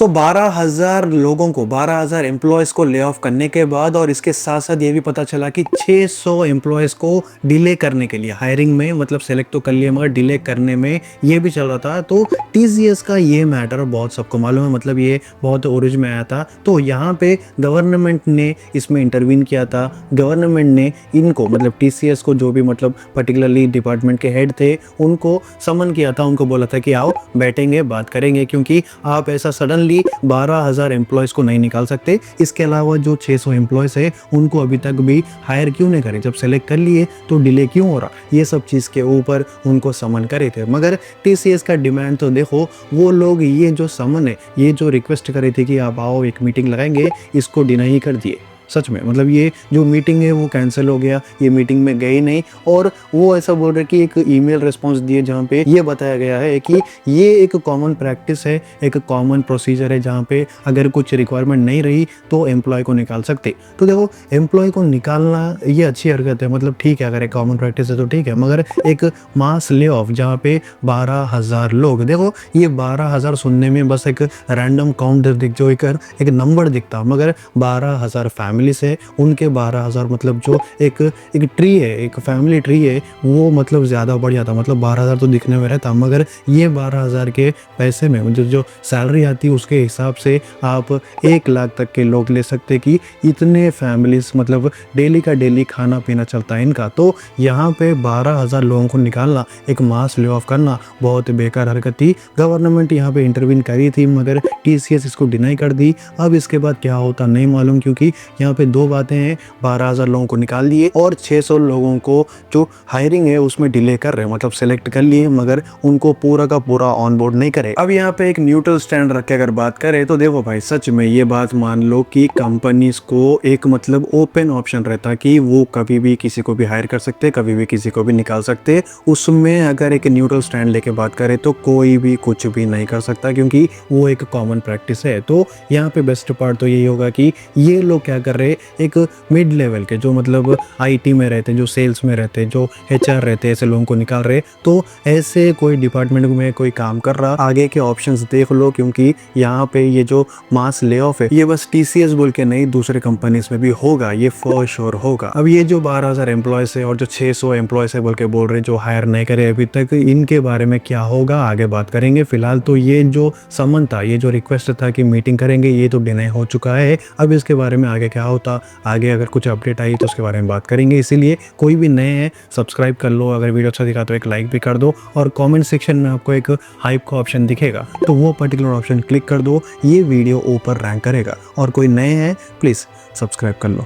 12,000 लोगों को 12,000 एम्प्लॉयज़ को ले ऑफ करने के बाद और इसके साथ-साथ ये भी पता चला कि 600 एम्प्लॉयज़ को डिले करने के लिए हायरिंग में मतलब सेलेक्ट तो कर लिया मगर डिले करने में ये भी चल रहा था। तो टीसीएस का ये मैटर बहुत सबको मालूम है, मतलब ये बहुत ओरिज में आया था। तो यहाँ पे गवर्नमेंट ने इसमें इंटरवीन किया था। गवर्नमेंट ने इनको मतलब टीसीएस को जो भी मतलब पर्टिकुलरली डिपार्टमेंट के हेड थे उनको समन किया था, उनको बोला था कि आओ बैठेंगे बात करेंगे, क्योंकि आप ऐसा सडनली 12,000 एम्प्लॉयज़ को नहीं निकाल सकते। इसके अलावा जो 600 एम्प्लॉयज़ है उनको अभी तक भी हायर क्यों नहीं करे, जब सेलेक्ट कर लिए तो डिले क्यों हो रहा, ये सब चीज़ के ऊपर उनको समन करे थे। मगर टीसीएस का डिमांड तो देखो, वो लोग ये जो समन है, ये जो रिक्वेस्ट करे थे कि आप आओ एक मीटिंग लगाएंगे, इसको डिनाई कर दिए। सच में मतलब ये जो मीटिंग है वो कैंसिल हो गया, ये मीटिंग में गए नहीं। और वो ऐसा बोल रहे कि एक ईमेल रिस्पांस दिए जहाँ पे ये बताया गया है कि ये एक कॉमन प्रैक्टिस है, एक कॉमन प्रोसीजर है जहाँ पे अगर कुछ रिक्वायरमेंट नहीं रही तो एम्प्लॉय को निकाल सकते। तो देखो, एम्प्लॉय को निकालना ये अच्छी हरकत है, मतलब ठीक है, अगर एक कॉमन प्रैक्टिस है तो ठीक है। मगर एक मास ले ऑफ जहाँ पे 12,000 लोग, देखो ये 12,000 सुनने में बस एक रैंडम काउंट दिख, जो एक नंबर दिखता, मगर 12,000 फैमिली से उनके 12,000 मतलब जो एक ट्री है, एक फैमिली ट्री है, वो मतलब ज़्यादा बढ़ जाता। मतलब 12,000 तो दिखने में रहता, मगर ये 12,000 के पैसे में मतलब जो सैलरी आती है उसके हिसाब से आप 1 लाख तक के लोग ले सकते कि इतने फैमिलीज मतलब डेली का डेली खाना पीना चलता है इनका। तो यहाँ पे 12,000 लोगों को निकालना, एक मास ले ऑफ करना बहुत बेकार हरकत थी। गवर्नमेंट यहाँ पे इंटरवीन करी थी मगर टीसीएस इसको डिनाई कर दी। अब इसके बाद क्या होता नहीं मालूम, क्योंकि यहाँ पे दो बातें हैं, 12,000 लोगों को निकाल दिए और 600 लोगों को जो हायरिंग है उसमें डिले कर रहे हैं, मतलब सेलेक्ट कर लिए मगर उनको पूरा का पूरा ऑन बोर्ड नहीं करे। अब यहाँ पे एक न्यूट्रल स्टैंड रख के अगर बात करें तो देखो भाई, सच में ये बात मान लो कि कंपनीज को एक मतलब ओपन ऑप्शन रहता कि वो कभी भी किसी को भी हायर कर सकते, कभी भी किसी को भी निकाल सकते। उसमें अगर एक न्यूट्रल स्टैंड लेके बात करें तो कोई भी कुछ भी नहीं कर सकता, क्योंकि वो एक कॉमन प्रैक्टिस है। तो यहाँ पे बेस्ट पार्ट तो यही होगा कि ये लोग क्या कर रहे, एक मिड लेवल के जो मतलब आईटी में रहते, जो सेल्स में रहते, जो एचआर रहते, ऐसे लोगों को निकाल रहे। तो ऐसे कोई डिपार्टमेंट में कोई काम कर रहा, आगे के ऑप्शंस देख लो, क्योंकि यहाँ पे ये जो मास ले ऑफ है ये बस टीसीएस बोल के नहीं, दूसरे कंपनीज में भी होगा, ये फॉर श्योर होगा। अब ये जो 12,000 एम्प्लॉयज है और जो 600 एम्प्लॉयज है बोल के बोल रहे जो हायर नहीं करे अभी तक, इनके बारे में क्या होगा आगे बात करेंगे। फिलहाल तो ये जो समन था, ये जो रिक्वेस्ट था कि मीटिंग करेंगे, ये तो डिनाई हो चुका है। अब इसके बारे में आगे क्या होता, आगे अगर कुछ अपडेट आई तो उसके बारे में बात करेंगे। इसीलिए कोई भी नए हैं सब्सक्राइब कर लो, अगर वीडियो अच्छा दिखा तो एक लाइक भी कर दो, और कमेंट सेक्शन में आपको एक हाइप का ऑप्शन दिखेगा तो वो पर्टिकुलर ऑप्शन क्लिक कर दो, ये वीडियो ऊपर रैंक करेगा। और कोई नए हैं प्लीज़ सब्सक्राइब कर लो।